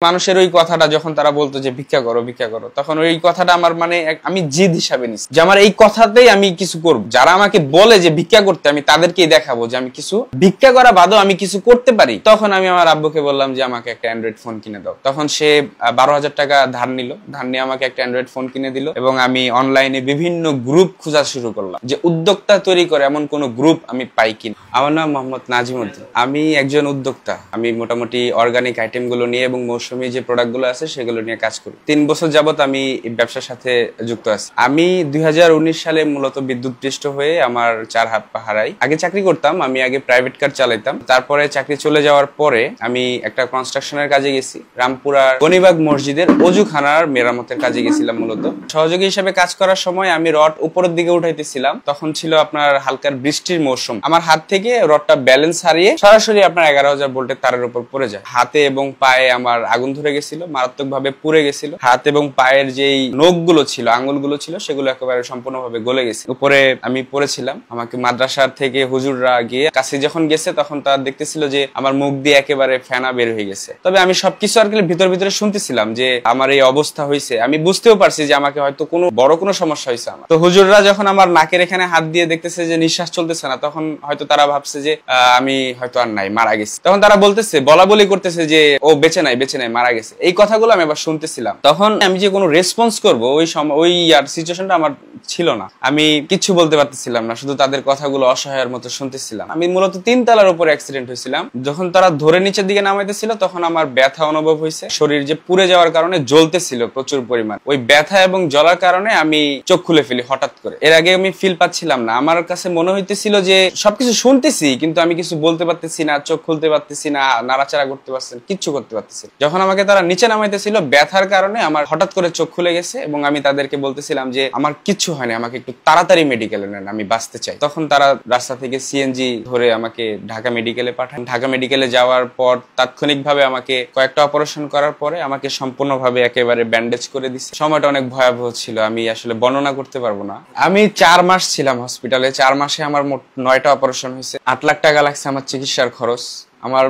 মানুষের ওই কথাটা যখন তারা বলতো যে ভিক্ষা করো তখন ওই কথাটা আমার মানে আমি জিদ হিসাবে নিছি যে আমার এই কথাতেই আমি কিছু করব। যারা আমাকে বলে যে ভিক্ষা করতে, আমি তাদেরকেই দেখাবো যে আমি কিছু ভিক্ষা করা বাদও আমি কিছু করতে পারি। তখন আমি আমার আব্বুকে বললাম যে আমাকে একটা অ্যান্ড্রয়েড ফোন কিনে দাও। তখন সে 12,000 টাকা ধার নিল, ধার নিয়ে আমাকে একটা অ্যান্ড্রয়েড ফোন কিনে দিল এবং আমি অনলাইনে বিভিন্ন গ্রুপ খোঁজা শুরু করলাম যে উদ্যোক্তা তৈরি করে এমন কোন গ্রুপ আমি পাই কিনা। আমার নাম মোহাম্মদ নাজিমউদ্দিন, আমি একজন উদ্যোক্তা। আমি মোটামুটি অর্গানিক আইটেম গুলো নিয়ে এবং মৌসুমী যে প্রোডাক্ট গুলো আছে সেগুলো নিয়ে কাজ করি। 3 বছর যাবত আমি ব্যবসার সাথে যুক্ত আছি। আমি 2019 সালে মূলত বিদ্যুৎপৃষ্ট হয়ে আমার 4 হাত পা হারাই। আগে চাকরি করতাম, আমি আগে প্রাইভেট কার চালাইতাম। তারপরে চাকরি চলে যাওয়ার পরে আমি একটা কনস্ট্রাকশনের কাজে গেছি। রামপুরার গনিবাগ মসজিদের অজুখানার মেরামতের কাজে গেছিলাম। মূলত সহযোগী হিসেবে কাজ করার সময় আমি রড উপরের দিকে উঠাইতেছিলাম। তখন ছিল আপনার হালকার বৃষ্টির মৌসুম। আমার হাত থেকে রডটা ব্যালেন্স হারিয়ে সরাসরি আপনার 11,000 ভোল্টের তারের উপর পড়ে যায়। হাতে এবং পায়ে আমার আগুন ধরে গেছিল, মারাত্মক ভাবে পুড়ে গেছিল। হাত এবং পায়ের যেই নখগুলো ছিল, আঙ্গুলগুলো ছিল, সেগুলো একেবারে সম্পূর্ণভাবে গলে গেছে। উপরে আমি পড়েছিলাম। আমাকে মাদ্রাসার থেকে হুজুররা গিয়ে কাছে যখন গেছে তখন তারা দেখতেছিল যে আমার মুখ দিয়ে একেবারে ফেনা বের হয়ে গেছে। তবে আমি সবকিছু আর কি ভিতরে শুনতেছিলাম যে আমার এই অবস্থা হয়েছে। আমি বুঝতেও পারছি যে আমাকে হয়তো কোনো বড় কোনো সমস্যা হয়েছে আমার। তো হুজুররা যখন আমার নাকের এখানে হাত দিয়ে দেখতেছে যে নিঃশ্বাস চলতেছে না, তখন হয়তো তারা ভাবছে যে আমি হয়তো আর নাই, মারা গেছি। তখন তারা বলতেছে, বলা বলি করতেছে যে ও বেঁচে নাই, মারা গেছে। এই কথাগুলো আমি আবার শুনতেছিলাম। তখন আমি যে কোনো রেসপন্স করব ওই সিচুয়েশনটা আমার ছিল না। আমি কিচ্ছু বলতে পারতেছিলাম না, শুধু তাদের কথাগুলো অসহায়ের মতো শুনতেছিলাম। আমি মূলত 3 তলার উপর অ্যাক্সিডেন্ট হয়েছিলাম। যখন তারা ধরে নিচের দিকে নামাইতেছিল তখন আমার ব্যথা অনুভব হয়েছে। শরীর যে পুড়ে যাওয়ার কারণে জ্বলতেছিল প্রচুর পরিমাণ। ওই ব্যথা এবং জ্বলার কারণে আমি চোখ খুলে ফেলি হঠাৎ করে। এর আগে আমি ফিল পাচ্ছিলাম না। আমার কাছে মনে হইতেছিল যে সবকিছু শুনতেছি কিন্তু আমি কিছু বলতে পারতেছি না, চোখ খুলতে পারতেছি না, নাড়াচাড়া করতে পারছি না, কিচ্ছু করতে পারতেছি। যখন আমাকে তারা নিচে নামাইতেছিল ব্যথার কারণে আমার হঠাৎ করে চোখ খুলে গেছে এবং আমি তাদেরকে বলতেছিলাম যে আমার কিচ্ছু হয়নি, আমাকে একটু তাড়াতাড়ি মেডিকেলে নেন, আমি বাঁচতে চাই। তখন তারা রাস্তা থেকে সিএনজি ধরে আমাকে ঢাকা মেডিকেলে পাঠান। ঢাকা মেডিকেলে যাওয়ার পর তাৎক্ষণিকভাবে আমাকে কয়েকটা অপারেশন করার পরে আমাকে সম্পূর্ণভাবে একেবারে ব্যান্ডেজ করে দিচ্ছে। সময়টা অনেক ভয়াবহ ছিল, আমি আসলে বর্ণনা করতে পারবো না। আমি 4 মাস ছিলাম হসপিটালে। 4 মাসে আমার মোট 9টা অপারেশন হয়েছে। 8 লাখ টাকা লাগছে আমার চিকিৎসার খরচ। আমার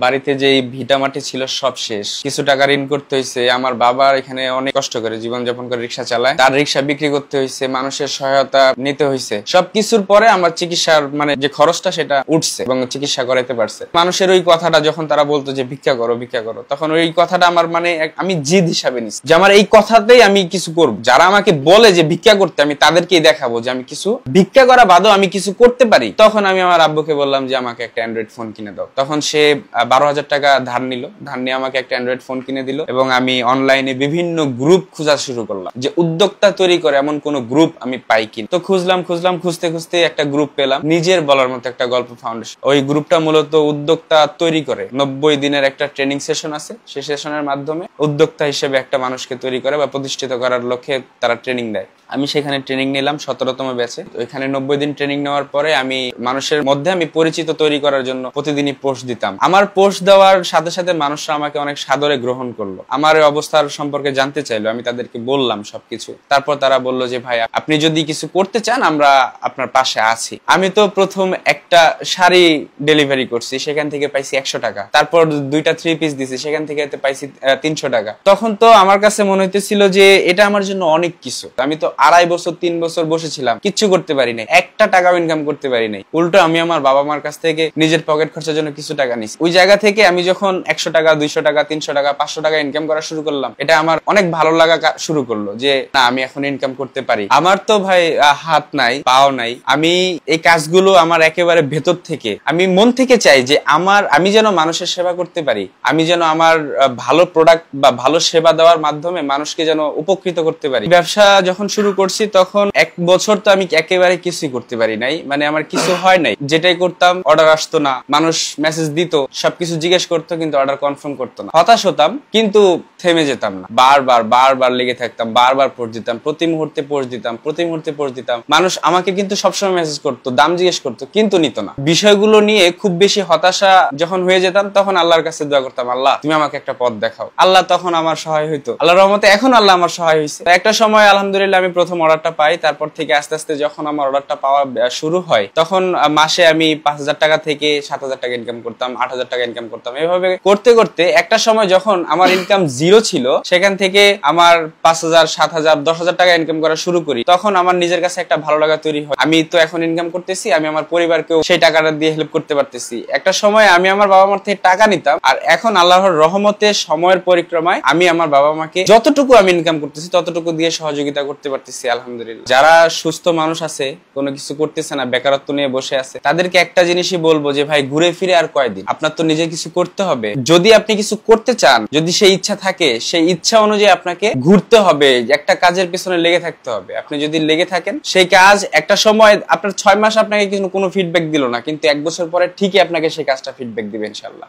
বাড়িতে যে ভিটা মাটি ছিল সব শেষ। কিছু টাকা ঋণ করতে হয়েছে। আমার বাবা এখানে অনেক কষ্ট করে জীবনযাপন করে রিক্সা চালায়, তার রিক্সা বিক্রি করতে হয়েছে, মানুষের সহায়তা নিতে হয়েছে। সবকিছুর পরে আমার চিকিৎসার মানে যে খরচটা সেটা উঠছে এবং চিকিৎসা করাইতে পারছে। মানুষের ওই কথাটা যখন তারা বলতো যে ভিক্ষা করো তখন ওই কথাটা আমার মানে আমি জিদ হিসাবে নিছি যে আমার এই কথাতেই আমি কিছু করব। যারা আমাকে বলে যে ভিক্ষা করতে, আমি তাদেরকেই দেখাবো যে আমি কিছু ভিক্ষা করা বাদও আমি কিছু করতে পারি। তখন আমি আমার আব্বুকে বললাম যে আমাকে একটা অ্যান্ড্রয়েড ফোন কিনে দাও। তখন সে 12,000 টাকা ধার নিল, ধার নিয়ে আমাকে একটা অ্যান্ড্রয়েড ফোন কিনে দিল এবং আমি অনলাইনে বিভিন্ন গ্রুপ খোঁজা শুরু করলাম যে উদ্যোক্তা তৈরি করে এমন কোন গ্রুপ আমি পাই কিনা। তো খুঁজতে একটা গ্রুপ পেলাম, নিজের বলার মতো একটা গল্প ফাউন্ডেশন। ওই গ্রুপটা মূলত উদ্যোক্তা তৈরি করে। 90 দিনের একটা ট্রেনিং সেশন আছে, সেই সেশনের মাধ্যমে উদ্যোক্তা হিসেবে একটা মানুষকে তৈরি করে বা প্রতিষ্ঠিত করার লক্ষ্যে তারা ট্রেনিং দেয়। আমি সেখানে ট্রেনিং নিলাম 17তম ব্যাচে। ওইখানে 90 দিন ট্রেনিং নেওয়ার পরে আমি মানুষের মধ্যে আমি পরিচিত তৈরি করার জন্য প্রতিদিনই পোস্ট দিতাম। আমার পোস্ট দেওয়ার সাথে সাথে মানুষরা আমাকে অনেক সাদরে গ্রহণ করলো, আমার এই অবস্থার সম্পর্কে জানতে চাইলো। আমি তাদেরকে বললাম সবকিছু। তারপর তারা বললো যে ভাই আপনি যদি কিছু করতে চান আমরা আপনার পাশে আছি। আমি তো প্রথম একটা শাড়ি ডেলিভারি করছি, সেখান থেকে পাইছি 100 টাকা। তারপর 2টা 3 পিস দিছি, সেখান থেকে পাইছি 300 টাকা। তখন তো আমার কাছে মনে হইতেছিল যে এটা আমার জন্য অনেক কিছু। আমি তো 2.5 বছর 3 বছর বসেছিলাম, কিচ্ছু করতে পারি নাই, একটা টাকাও ইনকাম করতে পারি নাই। উল্টো আমি আমার বাবা মার কাছ থেকে নিজের পকেট খরচার জন্য কিছু টাকা নিছি। ওই জায়গা থেকে আমি যখন 100 টাকা 200 টাকা 300 টাকা 500 টাকা ইনকাম করা শুরু করলাম, এটা আমার অনেক ভালো লাগা শুরু করলো যে না আমি এখন ইনকাম করতে পারি। আমার তো ভাই হাত নাই, পাও নাই। আমি এই কাজগুলো আমার একেবারে ভেতর থেকে, আমি মন থেকে চাই যে আমি যেন মানুষের সেবা করতে পারি। আমি যেন আমার ভালো প্রোডাক্ট বা ভালো সেবা দেওয়ার মাধ্যমে মানুষকে যেন উপকৃত করতে পারি। ব্যবসা যখন শুরু করছি তখন 1 বছর তো আমি একেবারে কিছুই করতে পারি নাই, মানে আমার কিছু হয় নাই। যেটাই করতাম অর্ডার আসতো না, মানুষ মেসেজ দিত, সবকিছু জিজ্ঞেস করতো কিন্তু অর্ডার কনফার্ম করতো না। হতাশ হতাম কিন্তু থেমে যেতাম না, বারবার লেগে থাকতাম, বারবার পোস্ট দিতাম, প্রতি মুহূর্তে পোস্ট দিতাম। মানুষ আমাকে কিন্তু সবসময় মেসেজ করতো, দাম জিজ্ঞেস করতো কিন্তু নিত না। বিষয়গুলো নিয়ে খুব বেশি হতাশা যখন হয়ে যেতাম তখন আল্লাহর কাছে দোয়া করতাম, আল্লাহ তুমি আমাকে একটা পথ দেখাও। আল্লাহ তখন আমার সহায় হইতো। আল্লাহর রহমতে এখন আল্লাহ আমার সহায় হয়েছে। একটা সময় আলহামদুলিল্লাহ আমি প্রথম অর্ডারটা পাই, তারপর থেকে আস্তে আস্তে যখন আমার অর্ডারটা পাওয়া শুরু হয়, তখন মাসে আমি 5,000 টাকা থেকে 7,000 টাকা ইনকাম করতাম, 8,000 টাকা ইনকাম করতাম। এভাবে করতে করতে একটা সময় যখন আমার ইনকাম জিরো ছিল, সেখান থেকে আমার 5,000, 7,000, 10,000 টাকা ইনকাম করা শুরু করি। তখন আমার নিজের কাছে একটা ভালো লাগা তৈরি হয়, আমি তো এখন ইনকাম করতেছি, আমি আমার পরিবারকেও সেই টাকাটা দিয়ে হেল্প করতে পারতেছি। একটা সময় আমি আমার বাবা মার থেকে টাকা নিতাম, আর এখন আল্লাহর রহমতে সময়ের পরিক্রমায় আমি আমার বাবা মাকে যতটুকু আমি ইনকাম করতেছি ততটুকু দিয়ে সহযোগিতা করতে পারতেছি, আলহামদুলিল্লাহ। যারা সুস্থ মানুষ আছে, কোনো কিছু করতেছে না, বেকারত্ব নিয়ে বসে আছে, তাদেরকে একটা জিনিসই বলবো যে ভাই, ঘুরে ফিরে আর কয়দিন, আপনার তো নিজে কিছু করতে হবে। যদি আপনি কিছু করতে চান, যদি সেই ইচ্ছা থাকে, সেই ইচ্ছা অনুযায়ী আপনাকে ঘুরতে হবে, একটা কাজের পিছনে লেগে থাকতে হবে। আপনি যদি লেগে থাকেন, সেই কাজ একটা সময়, আপনার 6 মাস আপনাকে কোনো ফিডব্যাক দিল না, কিন্তু 1 বছর পরে ঠিকই আপনাকে সেই কাজটা ফিডব্যাক দিবে ইনশাআল্লাহ।